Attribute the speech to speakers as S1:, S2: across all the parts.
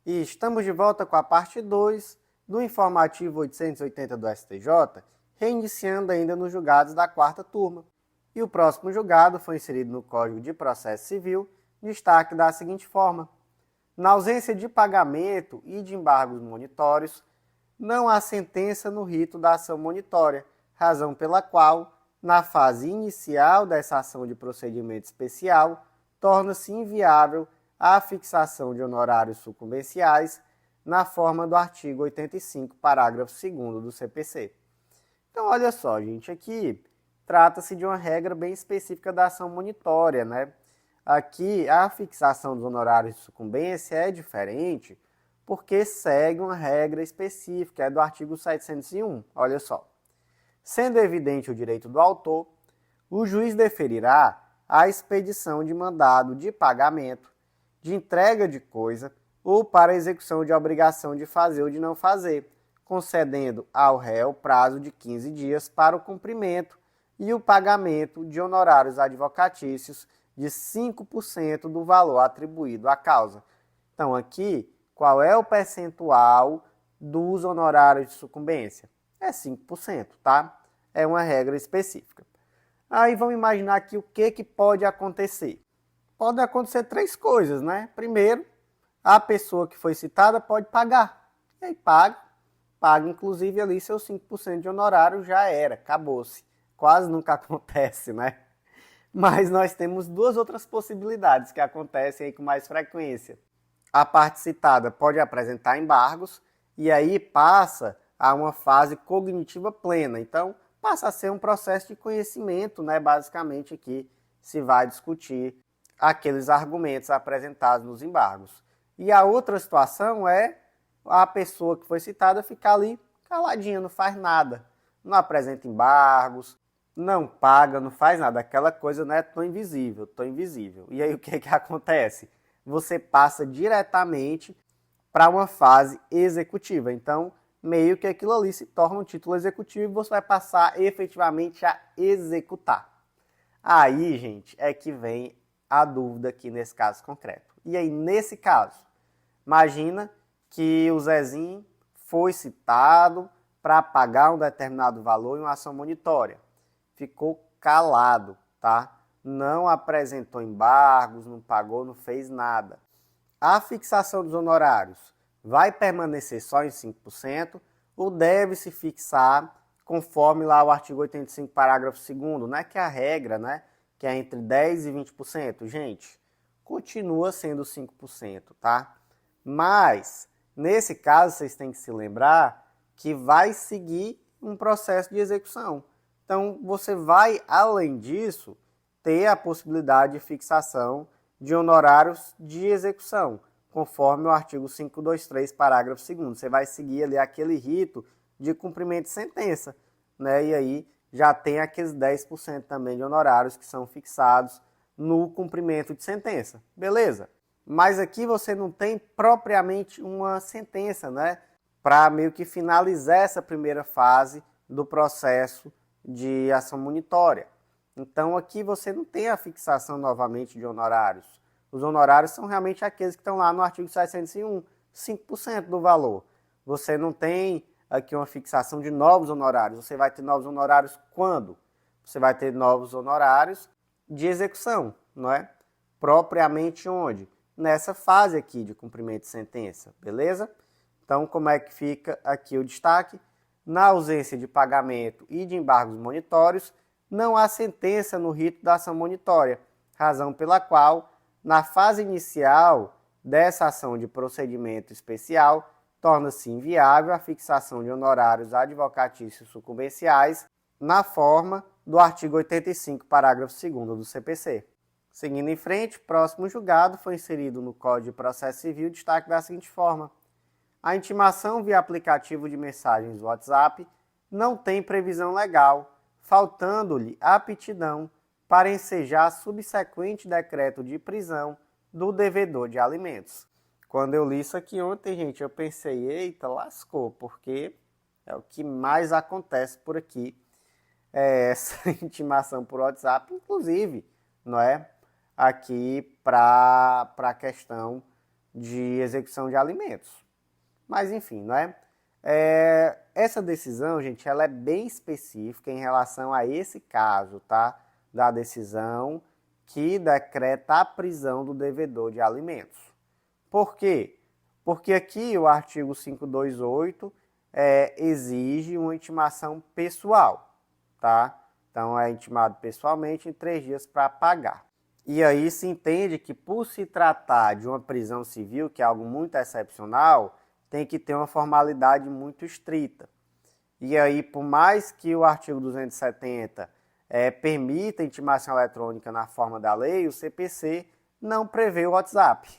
S1: E estamos de volta com a parte 2 do informativo 880 do STJ, reiniciando ainda nos julgados da quarta turma. E o próximo julgado foi inserido no Código de Processo Civil, destaque da seguinte forma: na ausência de pagamento e de embargos monitórios, não há sentença no rito da ação monitória, razão pela qual, na fase inicial dessa ação de procedimento especial, torna-se inviável a fixação de honorários sucumbenciais na forma do artigo 85, parágrafo 2º do CPC. Então, olha só, gente, aqui trata-se de uma regra bem específica da ação monitória, né? Aqui, a fixação dos honorários de sucumbência é diferente porque segue uma regra específica, é do artigo 701. Olha só. Sendo evidente o direito do autor, o juiz deferirá a expedição de mandado de pagamento, de entrega de coisa ou para execução de obrigação de fazer ou de não fazer, concedendo ao réu prazo de 15 dias para o cumprimento e o pagamento de honorários advocatícios de 5% do valor atribuído à causa. Então, aqui, qual é o percentual dos honorários de sucumbência? É 5%, tá? É uma regra específica. Aí vamos imaginar aqui o que pode acontecer. Pode acontecer 3 coisas, né? Primeiro, a pessoa que foi citada pode pagar. E aí paga inclusive ali seus 5% de honorário, já era, acabou-se. Quase nunca acontece, né? Mas nós temos 2 outras possibilidades que acontecem aí com mais frequência. A parte citada pode apresentar embargos e aí passa a uma fase cognitiva plena. Então, passa a ser um processo de conhecimento, né? Basicamente aqui se vai discutir aqueles argumentos apresentados nos embargos. E a outra situação é a pessoa que foi citada ficar ali caladinha, não faz nada, não apresenta embargos, não paga, não faz nada, aquela coisa, né? Tô invisível. E aí o que acontece? Você passa diretamente para uma fase executiva. Então, meio que aquilo ali se torna um título executivo e você vai passar efetivamente a executar. Aí, gente, é que vem a dúvida aqui nesse caso concreto. E aí, nesse caso, imagina que o Zezinho foi citado para pagar um determinado valor em uma ação monitória. Ficou calado, tá? Não apresentou embargos, não pagou, não fez nada. A fixação dos honorários vai permanecer só em 5% ou deve se fixar conforme lá o artigo 85, parágrafo 2º, né? Que é a regra, né? Que é entre 10% e 20%. Gente, continua sendo 5%, tá? Mas, nesse caso, vocês têm que se lembrar que vai seguir um processo de execução. Então, você vai, além disso, ter a possibilidade de fixação de honorários de execução, conforme o artigo 523, parágrafo 2º. Você vai seguir ali aquele rito de cumprimento de sentença, né? E aí já tem aqueles 10% também de honorários que são fixados no cumprimento de sentença. Beleza? Mas aqui você não tem propriamente uma sentença, né? Para meio que finalizar essa primeira fase do processo de ação monitória. Então aqui você não tem a fixação novamente de honorários. Os honorários são realmente aqueles que estão lá no artigo 701, 5% do valor. Você não tem aqui uma fixação de novos honorários. Você vai ter novos honorários quando? Você vai ter novos honorários de execução, não é? Propriamente onde? Nessa fase aqui de cumprimento de sentença, beleza? Então, como é que fica aqui o destaque? Na ausência de pagamento e de embargos monitórios, não há sentença no rito da ação monitória, razão pela qual, na fase inicial dessa ação de procedimento especial, torna-se inviável a fixação de honorários advocatícios sucumbenciais na forma do artigo 85, parágrafo 2º do CPC. Seguindo em frente, próximo julgado foi inserido no Código de Processo Civil destaque da seguinte forma: a intimação via aplicativo de mensagens WhatsApp não tem previsão legal, faltando-lhe aptidão para ensejar subsequente decreto de prisão do devedor de alimentos. Quando eu li isso aqui ontem, gente, eu pensei, eita, lascou, porque é o que mais acontece por aqui, essa intimação por WhatsApp, inclusive, não é? Aqui para a questão de execução de alimentos. Mas enfim, não é? Essa decisão, gente, ela é bem específica em relação a esse caso, tá? Da decisão que decreta a prisão do devedor de alimentos. Por quê? Porque aqui o artigo 528 exige uma intimação pessoal, tá? Então é intimado pessoalmente em 3 dias para pagar. E aí se entende que por se tratar de uma prisão civil, que é algo muito excepcional, tem que ter uma formalidade muito estrita. E aí, por mais que o artigo 270 permita intimação eletrônica na forma da lei, o CPC não prevê o WhatsApp,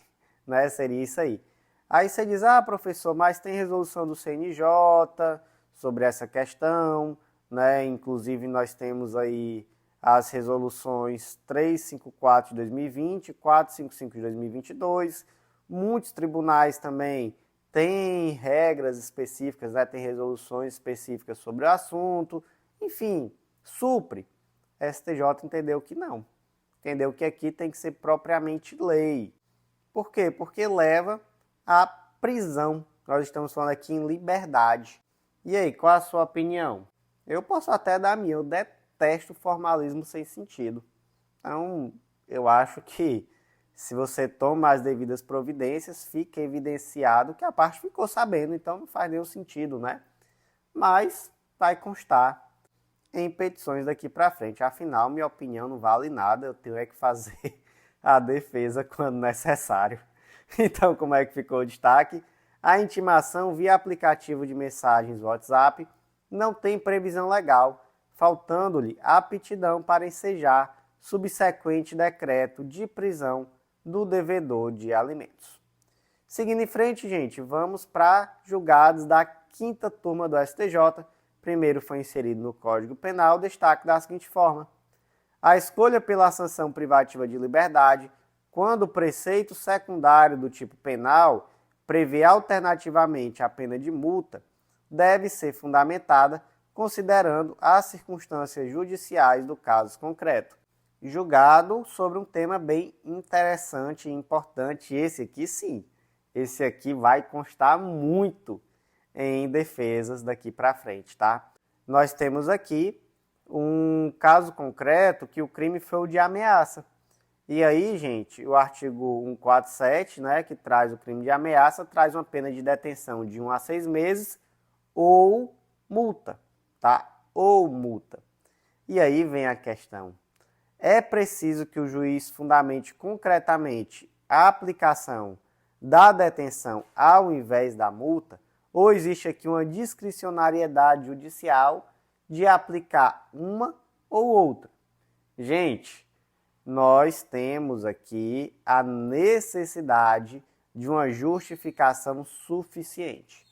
S1: né? Seria isso aí. Aí você diz, professor, mas tem resolução do CNJ sobre essa questão, né? Inclusive nós temos aí as resoluções 354 de 2020, 455 de 2022, muitos tribunais também têm regras específicas, né? Tem resoluções específicas sobre o assunto, enfim, supre. STJ entendeu que não. Entendeu que aqui tem que ser propriamente lei. Por quê? Porque leva à prisão. Nós estamos falando aqui em liberdade. E aí, qual a sua opinião? Eu posso até dar a minha. Eu detesto formalismo sem sentido. Então, eu acho que se você toma as devidas providências, fica evidenciado que a parte ficou sabendo. Então, não faz nenhum sentido, né? Mas vai constar em petições daqui para frente. Afinal, minha opinião não vale nada, eu tenho que fazer a defesa quando necessário. Então, como é que ficou o destaque? A intimação via aplicativo de mensagens WhatsApp não tem previsão legal, faltando-lhe a aptidão para ensejar subsequente decreto de prisão do devedor de alimentos. Seguindo em frente, gente, vamos para julgados da 5ª turma do STJ. Primeiro foi inserido no Código Penal, destaque da seguinte forma: a escolha pela sanção privativa de liberdade, quando o preceito secundário do tipo penal prevê alternativamente a pena de multa, deve ser fundamentada considerando as circunstâncias judiciais do caso concreto. Julgado sobre um tema bem interessante e importante, esse aqui sim, esse aqui vai constar muito em defesas daqui para frente, tá? Nós temos aqui um caso concreto que o crime foi o de ameaça. E aí, gente, o artigo 147, né, que traz o crime de ameaça, traz uma pena de detenção de 1 a 6 meses ou multa, tá? Ou multa. E aí vem a questão. É preciso que o juiz fundamente concretamente a aplicação da detenção ao invés da multa? Ou existe aqui uma discricionariedade judicial de aplicar uma ou outra? Gente, nós temos aqui a necessidade de uma justificação suficiente.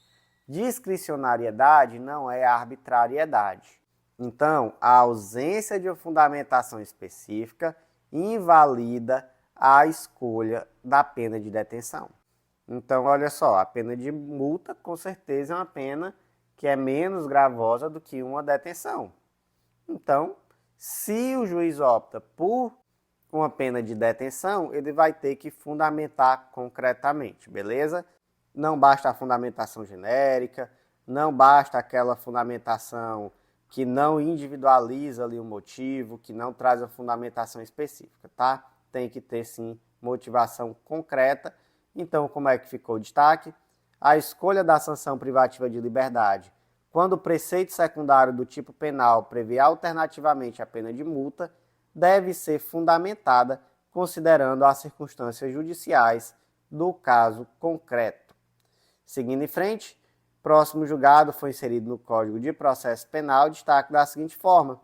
S1: Discricionariedade não é arbitrariedade. Então, a ausência de uma fundamentação específica invalida a escolha da pena de detenção. Então, olha só, a pena de multa, com certeza, é uma pena que é menos gravosa do que uma detenção. Então, se o juiz opta por uma pena de detenção, ele vai ter que fundamentar concretamente, beleza? Não basta a fundamentação genérica, não basta aquela fundamentação que não individualiza ali o motivo, que não traz a fundamentação específica, tá? Tem que ter, sim, motivação concreta. Então, como é que ficou o destaque? A escolha da sanção privativa de liberdade, quando o preceito secundário do tipo penal prevê alternativamente a pena de multa, deve ser fundamentada considerando as circunstâncias judiciais do caso concreto. Seguindo em frente, próximo julgado foi inserido no Código de Processo Penal, destaque da seguinte forma: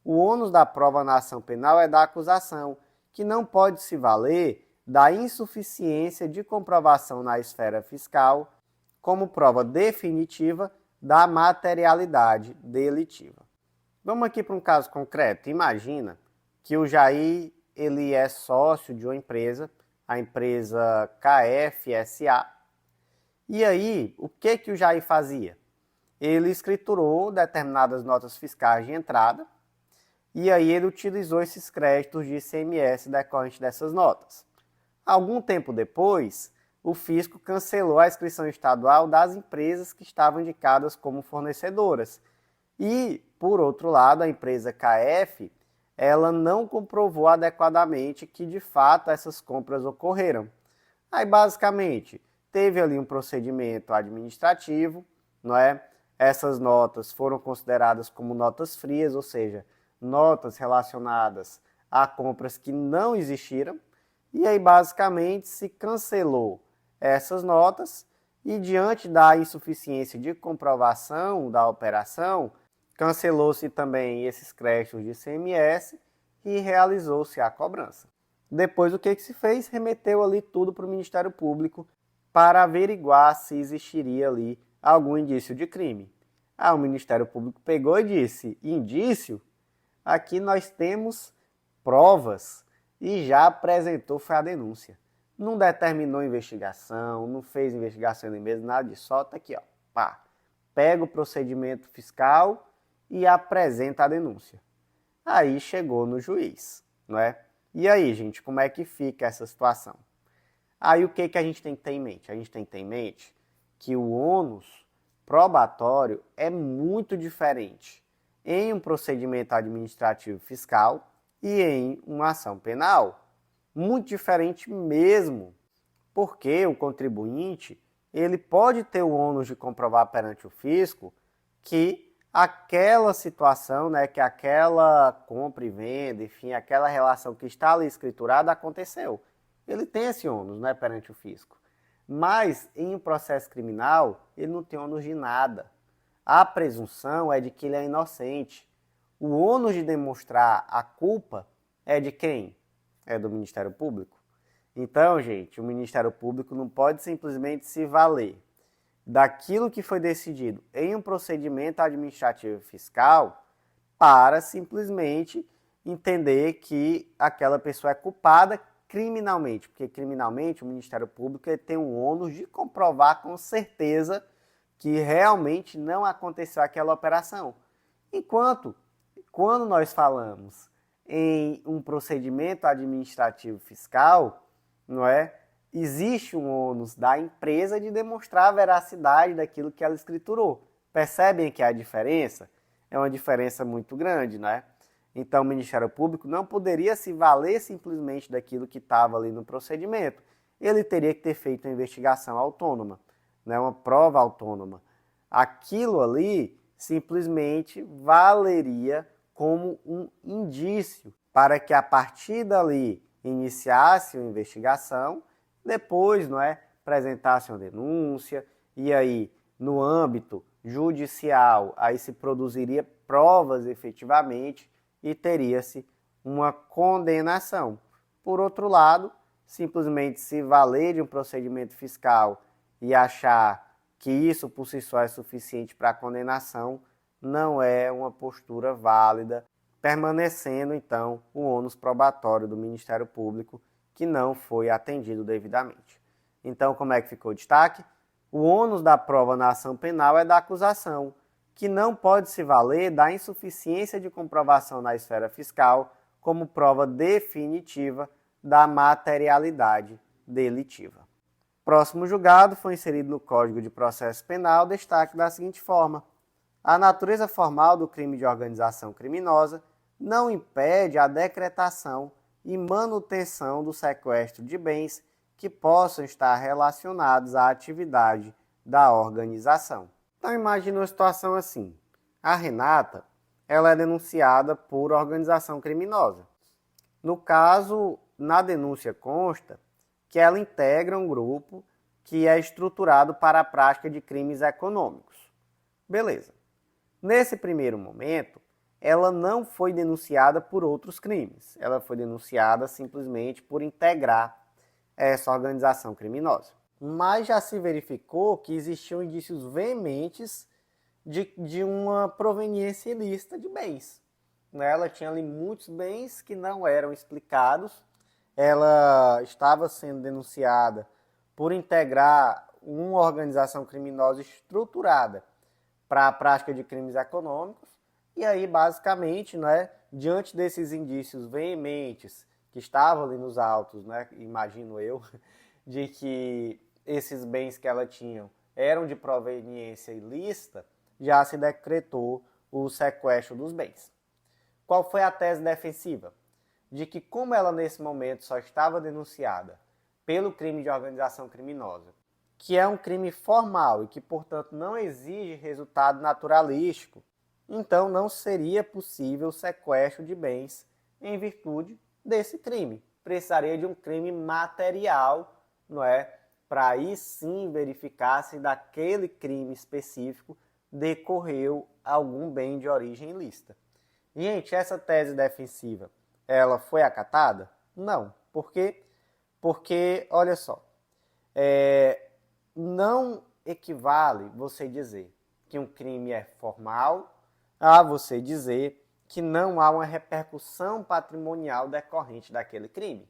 S1: o ônus da prova na ação penal é da acusação, que não pode se valer da insuficiência de comprovação na esfera fiscal como prova definitiva da materialidade delitiva. Vamos aqui para um caso concreto. Imagina que o Jair ele é sócio de uma empresa, a empresa KFSA. E aí, o que o Jair fazia? Ele escriturou determinadas notas fiscais de entrada e aí ele utilizou esses créditos de ICMS decorrentes dessas notas. Algum tempo depois, o fisco cancelou a inscrição estadual das empresas que estavam indicadas como fornecedoras. E, por outro lado, a empresa KF, ela não comprovou adequadamente que, de fato, essas compras ocorreram. Aí, basicamente, teve ali um procedimento administrativo, não é? Essas notas foram consideradas como notas frias, ou seja, notas relacionadas a compras que não existiram. E aí, basicamente, se cancelou essas notas e, diante da insuficiência de comprovação da operação, cancelou-se também esses créditos de ICMS e realizou-se a cobrança. Depois, o que se fez? Remeteu ali tudo para o Ministério Público para averiguar se existiria ali algum indício de crime. O Ministério Público pegou e disse: indício? Aqui nós temos provas, e já apresentou foi a denúncia. Não determinou investigação, não fez investigação nem mesmo, nada disso. Solta aqui, ó. Pá. Pega o procedimento fiscal e apresenta a denúncia. Aí chegou no juiz, não é? E aí, gente, como é que fica essa situação? Aí o que a gente tem que ter em mente? A gente tem que ter em mente que o ônus probatório é muito diferente em um procedimento administrativo fiscal e em uma ação penal. Muito diferente mesmo, porque o contribuinte ele pode ter o ônus de comprovar perante o fisco que aquela situação, né, que aquela compra e venda, enfim, aquela relação que está ali escriturada aconteceu. Ele tem esse ônus, né, perante o fisco. Mas em um processo criminal, ele não tem ônus de nada. A presunção é de que ele é inocente. O ônus de demonstrar a culpa é de quem? É do Ministério Público. Então, gente, o Ministério Público não pode simplesmente se valer daquilo que foi decidido em um procedimento administrativo fiscal para simplesmente entender que aquela pessoa é culpada criminalmente, porque criminalmente o Ministério Público tem o ônus de comprovar com certeza que realmente não aconteceu aquela operação. Enquanto, quando nós falamos em um procedimento administrativo fiscal, não é? Existe um ônus da empresa de demonstrar a veracidade daquilo que ela escriturou. Percebem que a diferença é uma diferença muito grande, não é? Então, o Ministério Público não poderia se valer simplesmente daquilo que estava ali no procedimento. Ele teria que ter feito uma investigação autônoma, né? Uma prova autônoma. Aquilo ali simplesmente valeria como um indício para que a partir dali iniciasse uma investigação, depois, não é, apresentasse uma denúncia, e aí, no âmbito judicial, aí se produziria provas efetivamente e teria-se uma condenação. Por outro lado, simplesmente se valer de um procedimento fiscal e achar que isso por si só é suficiente para a condenação, não é uma postura válida, permanecendo então o ônus probatório do Ministério Público que não foi atendido devidamente. Então, como é que ficou o destaque? O ônus da prova na ação penal é da acusação, que não pode se valer da insuficiência de comprovação na esfera fiscal como prova definitiva da materialidade delitiva. Próximo julgado foi inserido no Código de Processo Penal destaque da seguinte forma: a natureza formal do crime de organização criminosa não impede a decretação e manutenção do sequestro de bens que possam estar relacionados à atividade da organização. Então imagine uma situação assim: a Renata, ela é denunciada por organização criminosa. No caso, na denúncia consta que ela integra um grupo que é estruturado para a prática de crimes econômicos. Beleza. Nesse primeiro momento, ela não foi denunciada por outros crimes. Ela foi denunciada simplesmente por integrar essa organização criminosa. Mas já se verificou que existiam indícios veementes de uma proveniência ilícita de bens. Ela tinha ali muitos bens que não eram explicados. Ela estava sendo denunciada por integrar uma organização criminosa estruturada para a prática de crimes econômicos. E aí, basicamente, né, diante desses indícios veementes que estavam ali nos autos, né, imagino eu, de que esses bens que ela tinha eram de proveniência ilícita, já se decretou o sequestro dos bens. Qual foi a tese defensiva? De que, como ela nesse momento só estava denunciada pelo crime de organização criminosa, que é um crime formal e que, portanto, não exige resultado naturalístico, então não seria possível o sequestro de bens em virtude desse crime. Precisaria de um crime material, não é? Para aí sim verificar se daquele crime específico decorreu algum bem de origem ilícita. Gente, essa tese defensiva, ela foi acatada? Não. Por quê? Porque, olha só, não equivale você dizer que um crime é formal a você dizer que não há uma repercussão patrimonial decorrente daquele crime.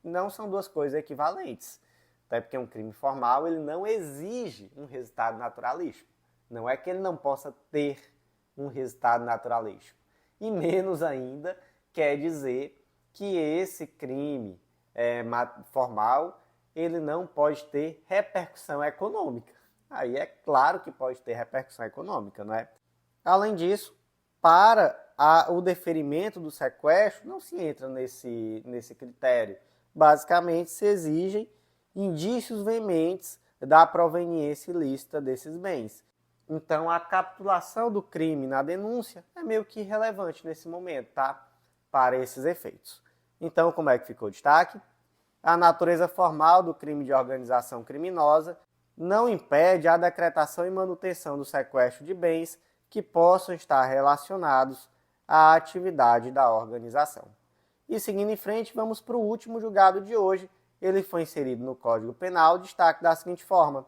S1: Não são duas coisas equivalentes. Até porque um crime formal ele não exige um resultado naturalístico. Não é que ele não possa ter um resultado naturalístico. E menos ainda quer dizer que esse crime formal ele não pode ter repercussão econômica. Aí é claro que pode ter repercussão econômica, não é? Além disso, para o deferimento do sequestro, não se entra nesse critério. Basicamente, se exigem indícios veementes da proveniência ilícita desses bens. Então, a capitulação do crime na denúncia é meio que irrelevante nesse momento, tá? Para esses efeitos. Então, como é que ficou o destaque? A natureza formal do crime de organização criminosa não impede a decretação e manutenção do sequestro de bens que possam estar relacionados à atividade da organização. E seguindo em frente, vamos para o último julgado de hoje. Ele foi inserido no Código Penal, destaque da seguinte forma: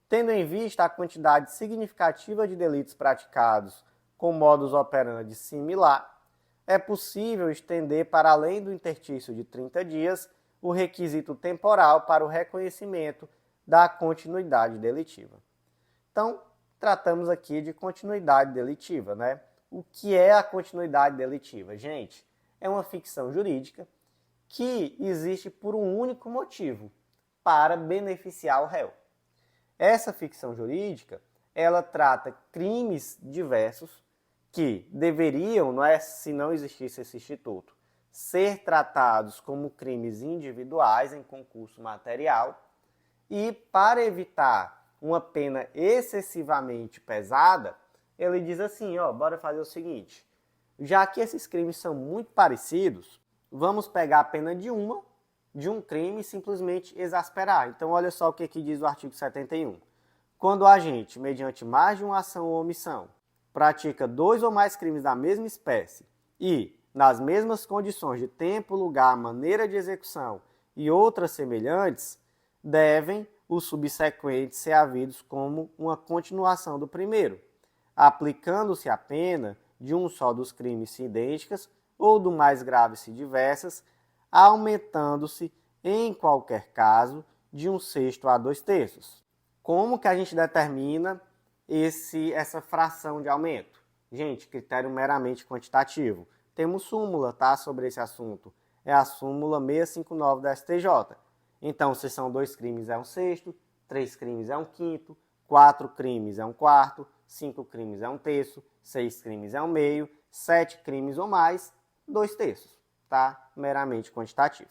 S1: tendo em vista a quantidade significativa de delitos praticados com modus operandi similar, é possível estender para além do interstício de 30 dias o requisito temporal para o reconhecimento da continuidade delitiva. Então, tratamos aqui de continuidade delitiva, né? O que é a continuidade delitiva? Gente, é uma ficção jurídica que existe por um único motivo, para beneficiar o réu. Essa ficção jurídica, ela trata crimes diversos que deveriam, não é, se não existisse esse instituto, ser tratados como crimes individuais em concurso material e, para evitar uma pena excessivamente pesada, ele diz assim, bora fazer o seguinte, já que esses crimes são muito parecidos, vamos pegar a pena de um crime e simplesmente exasperar. Então, olha só o que diz o artigo 71. Quando o agente, mediante mais de uma ação ou omissão, pratica 2 ou mais crimes da mesma espécie e, nas mesmas condições de tempo, lugar, maneira de execução e outras semelhantes, devem os subsequentes ser havidos como uma continuação do primeiro, aplicando-se a pena de um só dos crimes se idênticas ou do mais grave se diversas, aumentando-se, em qualquer caso, de 1/6 a 2/3. Como que a gente determina essa fração de aumento? Gente, critério meramente quantitativo. Temos súmula, tá, sobre esse assunto. É a súmula 659 da STJ. Então, se são 2 crimes é 1/6, 3 crimes é 1/5, 4 crimes é 1/4, 5 crimes é 1/3, 6 crimes é 1/2, 7 crimes ou mais, 2/3, tá? Meramente quantitativo.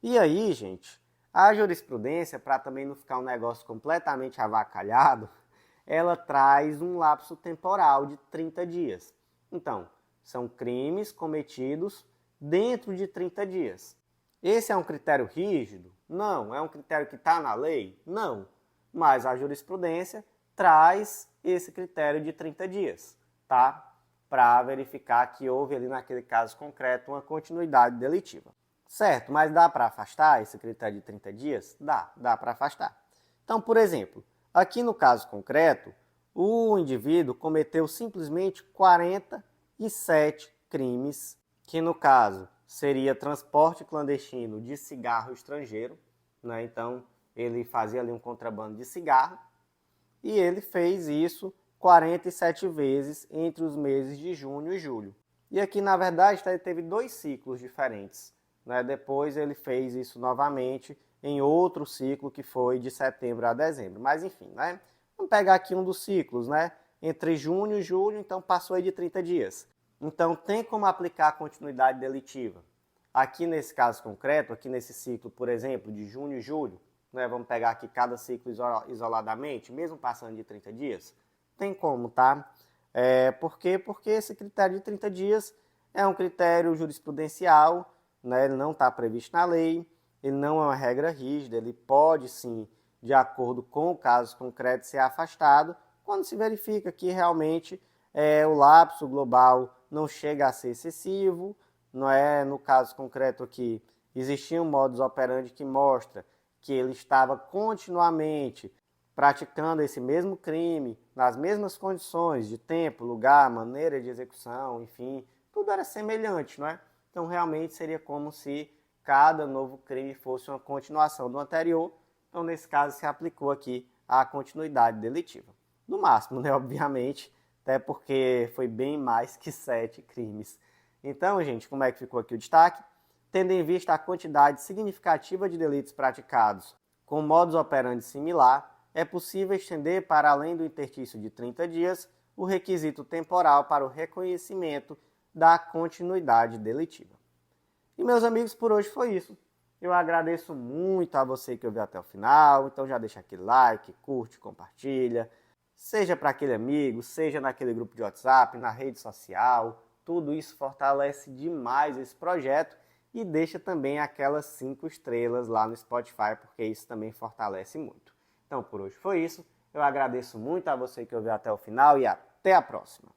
S1: E aí, gente, a jurisprudência, para também não ficar um negócio completamente avacalhado, ela traz um lapso temporal de 30 dias. Então, são crimes cometidos dentro de 30 dias. Esse é um critério rígido? Não. É um critério que está na lei? Não. Mas a jurisprudência traz esse critério de 30 dias, tá? Para verificar que houve ali naquele caso concreto uma continuidade delitiva. Certo, mas dá para afastar esse critério de 30 dias? Dá para afastar. Então, por exemplo, aqui no caso concreto, o indivíduo cometeu simplesmente 47 crimes, que no caso seria transporte clandestino de cigarro estrangeiro, né? Então ele fazia ali um contrabando de cigarro, e ele fez isso 47 vezes entre os meses de junho e julho. E aqui, na verdade, ele teve 2 ciclos diferentes. Né? Depois ele fez isso novamente em outro ciclo que foi de setembro a dezembro. Mas enfim, né? Vamos pegar aqui um dos ciclos, né? Entre junho e julho, então passou aí de 30 dias. Então tem como aplicar a continuidade delitiva. Aqui nesse caso concreto, aqui nesse ciclo, por exemplo, de junho e julho, né? Vamos pegar aqui cada ciclo isoladamente, mesmo passando de 30 dias. Tem como, tá? Por quê? Porque esse critério de 30 dias é um critério jurisprudencial, né? Ele não está previsto na lei, ele não é uma regra rígida, ele pode sim, de acordo com o caso concreto, ser afastado quando se verifica que realmente o lapso global não chega a ser excessivo, não é? No caso concreto aqui, existia um modus operandi que mostra que ele estava continuamente praticando esse mesmo crime, nas mesmas condições de tempo, lugar, maneira de execução, enfim, tudo era semelhante, não é? Então, realmente seria como se cada novo crime fosse uma continuação do anterior. Então, nesse caso, se aplicou aqui a continuidade delitiva. No máximo, né? Obviamente, até porque foi bem mais que 7 crimes. Então, gente, como é que ficou aqui o destaque? Tendo em vista a quantidade significativa de delitos praticados com modus operandi similar, é possível estender para além do interstício de 30 dias o requisito temporal para o reconhecimento da continuidade delitiva. E, meus amigos, por hoje foi isso. Eu agradeço muito a você que ouviu até o final, então já deixa aquele like, curte, compartilha, seja para aquele amigo, seja naquele grupo de WhatsApp, na rede social, tudo isso fortalece demais esse projeto e deixa também aquelas 5 estrelas lá no Spotify, porque isso também fortalece muito. Então, por hoje foi isso. Eu agradeço muito a você que ouviu até o final e até a próxima.